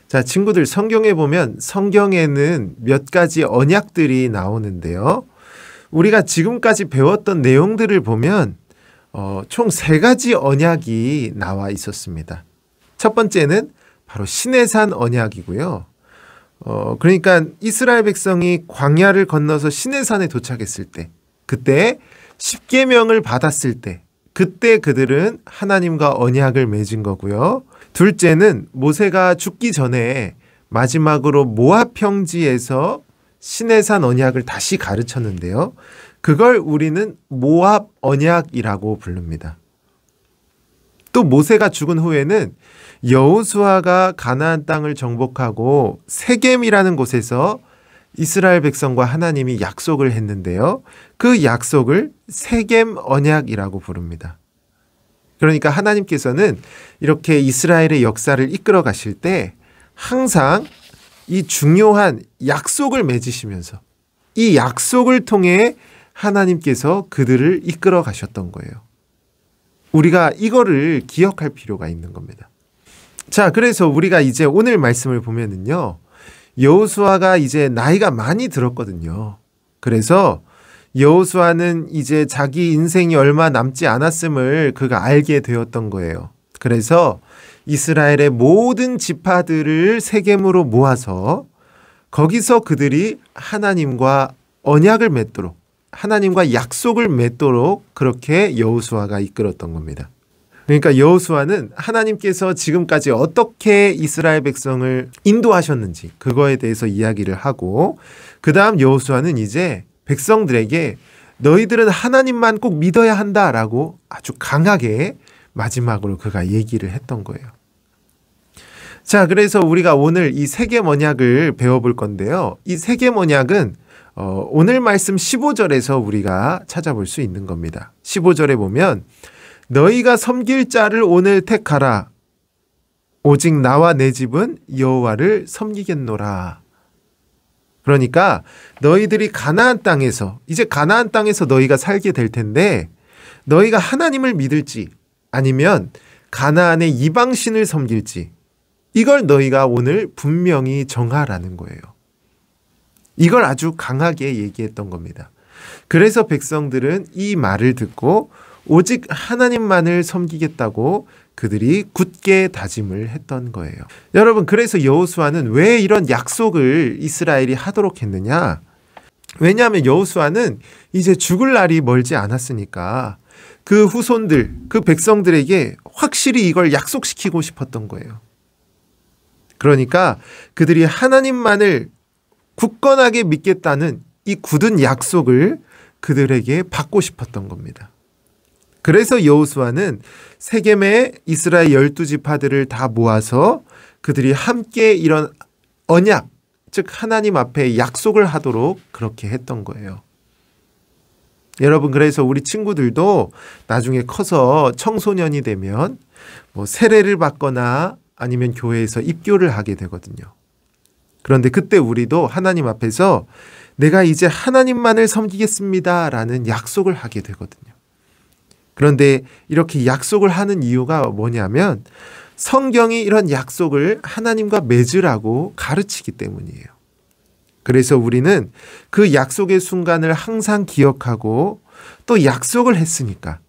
자, 친구들 성경에 보면 성경에는 몇 가지 언약들이 나오는데요. 우리가 지금까지 배웠던 내용들을 보면 총 세 가지 언약이 나와 있었습니다. 첫 번째는 바로 시내산 언약이고요. 그러니까 이스라엘 백성이 광야를 건너서 시내산에 도착했을 때, 그때 십계명을 받았을 때, 그때 그들은 하나님과 언약을 맺은 거고요. 둘째는 모세가 죽기 전에 마지막으로 모압 평지에서 시내산 언약을 다시 가르쳤는데요. 그걸 우리는 모압 언약이라고 부릅니다. 또 모세가 죽은 후에는 여호수아가 가나안 땅을 정복하고 세겜이라는 곳에서 이스라엘 백성과 하나님이 약속을 했는데요. 그 약속을 세겜 언약이라고 부릅니다. 그러니까 하나님께서는 이렇게 이스라엘의 역사를 이끌어 가실 때 항상 이 중요한 약속을 맺으시면서 이 약속을 통해 하나님께서 그들을 이끌어 가셨던 거예요. 우리가 이거를 기억할 필요가 있는 겁니다. 자, 그래서 우리가 이제 오늘 말씀을 보면은요, 여호수아가 이제 나이가 많이 들었거든요. 그래서 여호수아는 이제 자기 인생이 얼마 남지 않았음을 그가 알게 되었던 거예요. 그래서 이스라엘의 모든 지파들을 세겜으로 모아서 거기서 그들이 하나님과 언약을 맺도록, 하나님과 약속을 맺도록 그렇게 여호수아가 이끌었던 겁니다. 그러니까 여호수아는 하나님께서 지금까지 어떻게 이스라엘 백성을 인도하셨는지 그거에 대해서 이야기를 하고, 그 다음 여호수아는 이제 백성들에게 너희들은 하나님만 꼭 믿어야 한다라고 아주 강하게 마지막으로 그가 얘기를 했던 거예요. 자, 그래서 우리가 오늘 이 세겜 언약을 배워볼 건데요. 이 세겜 언약은 오늘 말씀 15절에서 우리가 찾아볼 수 있는 겁니다. 15절에 보면 너희가 섬길 자를 오늘 택하라. 오직 나와 내 집은 여호와를 섬기겠노라. 그러니까 너희들이 가나안 땅에서, 이제 가나안 땅에서 너희가 살게 될 텐데 너희가 하나님을 믿을지 아니면 가나안의 이방신을 섬길지 이걸 너희가 오늘 분명히 정하라는 거예요. 이걸 아주 강하게 얘기했던 겁니다. 그래서 백성들은 이 말을 듣고 오직 하나님만을 섬기겠다고 그들이 굳게 다짐을 했던 거예요. 여러분, 그래서 여호수아는 왜 이런 약속을 이스라엘이 하도록 했느냐? 왜냐하면 여호수아는 이제 죽을 날이 멀지 않았으니까 그 후손들, 그 백성들에게 확실히 이걸 약속시키고 싶었던 거예요. 그러니까 그들이 하나님만을 굳건하게 믿겠다는 이 굳은 약속을 그들에게 받고 싶었던 겁니다. 그래서 여호수아는 세겜의 이스라엘 12지파들을 다 모아서 그들이 함께 이런 언약, 즉 하나님 앞에 약속을 하도록 그렇게 했던 거예요. 여러분, 그래서 우리 친구들도 나중에 커서 청소년이 되면 세례를 받거나 아니면 교회에서 입교를 하게 되거든요. 그런데 그때 우리도 하나님 앞에서 내가 이제 하나님만을 섬기겠습니다 라는 약속을 하게 되거든요. 그런데 이렇게 약속을 하는 이유가 뭐냐면 성경이 이런 약속을 하나님과 맺으라고 가르치기 때문이에요. 그래서 우리는 그 약속의 순간을 항상 기억하고 또 약속을 했으니까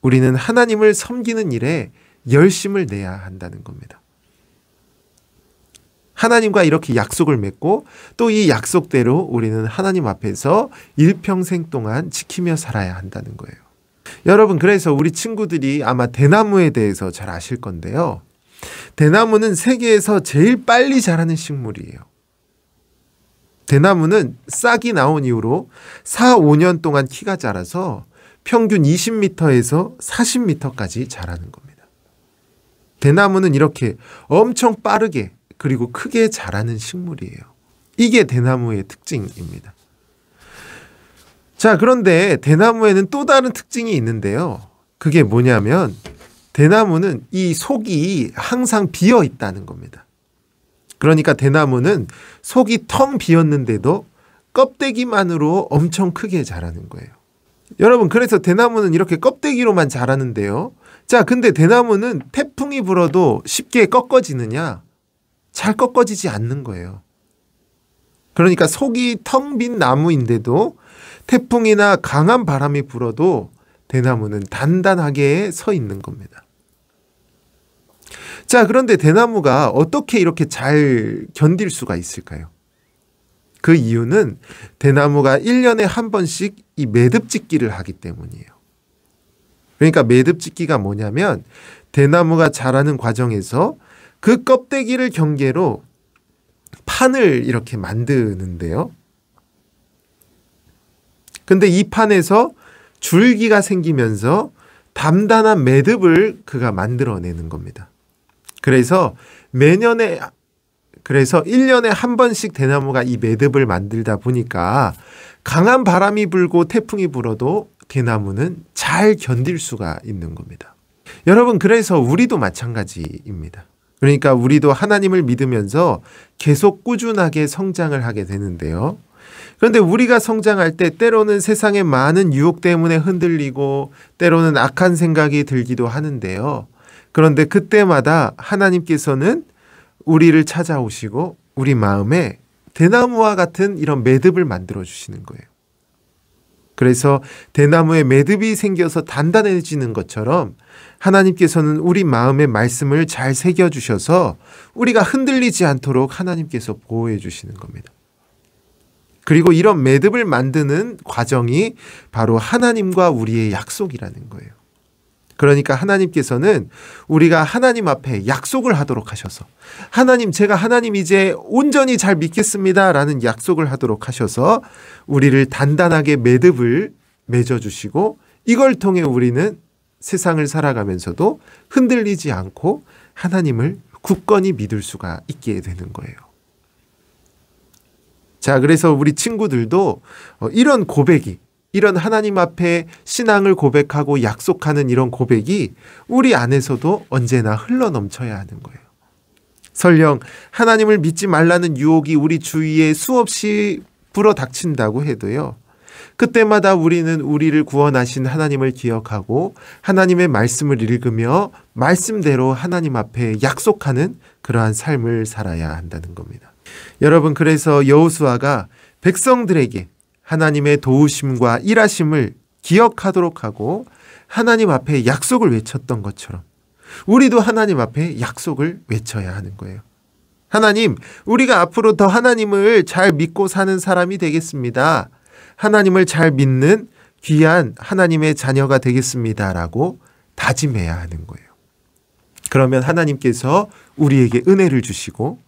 우리는 하나님을 섬기는 일에 열심을 내야 한다는 겁니다. 하나님과 이렇게 약속을 맺고 또 이 약속대로 우리는 하나님 앞에서 일평생 동안 지키며 살아야 한다는 거예요. 여러분, 그래서 우리 친구들이 아마 대나무에 대해서 잘 아실 건데요. 대나무는 세계에서 제일 빨리 자라는 식물이에요. 대나무는 싹이 나온 이후로 4, 5년 동안 키가 자라서 평균 20m에서 40m까지 자라는 겁니다. 대나무는 이렇게 엄청 빠르게 그리고 크게 자라는 식물이에요. 이게 대나무의 특징입니다. 자, 그런데 대나무에는 또 다른 특징이 있는데요. 그게 뭐냐면 대나무는 이 속이 항상 비어 있다는 겁니다. 그러니까 대나무는 속이 텅 비었는데도 껍데기만으로 엄청 크게 자라는 거예요. 여러분, 그래서 대나무는 이렇게 껍데기로만 자라는데요. 자, 근데 대나무는 태풍이 불어도 쉽게 꺾어지느냐? 잘 꺾어지지 않는 거예요. 그러니까 속이 텅 빈 나무인데도 태풍이나 강한 바람이 불어도 대나무는 단단하게 서 있는 겁니다. 자, 그런데 대나무가 어떻게 이렇게 잘 견딜 수가 있을까요? 그 이유는 대나무가 1년에 한 번씩 이 매듭짓기를 하기 때문이에요. 그러니까 매듭짓기가 뭐냐면 대나무가 자라는 과정에서 그 껍데기를 경계로 판을 이렇게 만드는데요. 근데 이 판에서 줄기가 생기면서 단단한 매듭을 그가 만들어내는 겁니다. 그래서 1년에 한 번씩 대나무가 이 매듭을 만들다 보니까 강한 바람이 불고 태풍이 불어도 대나무는 잘 견딜 수가 있는 겁니다. 여러분, 그래서 우리도 마찬가지입니다. 그러니까 우리도 하나님을 믿으면서 계속 꾸준하게 성장을 하게 되는데요. 그런데 우리가 성장할 때 때로는 세상의 많은 유혹 때문에 흔들리고 때로는 악한 생각이 들기도 하는데요. 그런데 그때마다 하나님께서는 우리를 찾아오시고 우리 마음에 대나무와 같은 이런 매듭을 만들어 주시는 거예요. 그래서 대나무에 매듭이 생겨서 단단해지는 것처럼 하나님께서는 우리 마음의 말씀을 잘 새겨주셔서 우리가 흔들리지 않도록 하나님께서 보호해 주시는 겁니다. 그리고 이런 매듭을 만드는 과정이 바로 하나님과 우리의 약속이라는 거예요. 그러니까 하나님께서는 우리가 하나님 앞에 약속을 하도록 하셔서 하나님, 제가 하나님 이제 온전히 잘 믿겠습니다 라는 약속을 하도록 하셔서 우리를 단단하게 매듭을 맺어주시고 이걸 통해 우리는 세상을 살아가면서도 흔들리지 않고 하나님을 굳건히 믿을 수가 있게 되는 거예요. 자, 그래서 우리 친구들도 이런 고백이, 이런 하나님 앞에 신앙을 고백하고 약속하는 이런 고백이 우리 안에서도 언제나 흘러넘쳐야 하는 거예요. 설령 하나님을 믿지 말라는 유혹이 우리 주위에 수없이 불어닥친다고 해도요. 그때마다 우리는 우리를 구원하신 하나님을 기억하고 하나님의 말씀을 읽으며 말씀대로 하나님 앞에 약속하는 그러한 삶을 살아야 한다는 겁니다. 여러분, 그래서 여호수아가 백성들에게 하나님의 도우심과 일하심을 기억하도록 하고 하나님 앞에 약속을 외쳤던 것처럼 우리도 하나님 앞에 약속을 외쳐야 하는 거예요. 하나님, 우리가 앞으로 더 하나님을 잘 믿고 사는 사람이 되겠습니다. 하나님을 잘 믿는 귀한 하나님의 자녀가 되겠습니다라고 다짐해야 하는 거예요. 그러면 하나님께서 우리에게 은혜를 주시고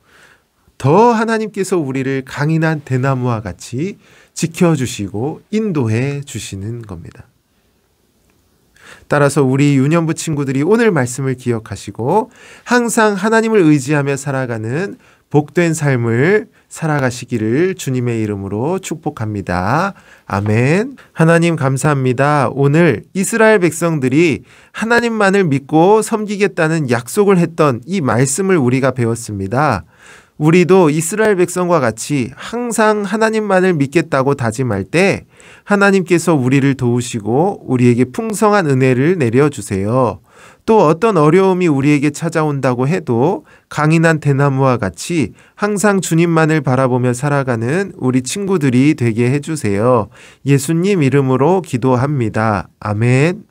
더 하나님께서 우리를 강인한 대나무와 같이 지켜주시고 인도해 주시는 겁니다. 따라서 우리 유년부 친구들이 오늘 말씀을 기억하시고 항상 하나님을 의지하며 살아가는 복된 삶을 살아가시기를 주님의 이름으로 축복합니다. 아멘. 하나님 감사합니다. 오늘 이스라엘 백성들이 하나님만을 믿고 섬기겠다는 약속을 했던 이 말씀을 우리가 배웠습니다. 우리도 이스라엘 백성과 같이 항상 하나님만을 믿겠다고 다짐할 때 하나님께서 우리를 도우시고 우리에게 풍성한 은혜를 내려주세요. 또 어떤 어려움이 우리에게 찾아온다고 해도 강인한 대나무와 같이 항상 주님만을 바라보며 살아가는 우리 친구들이 되게 해주세요. 예수님 이름으로 기도합니다. 아멘.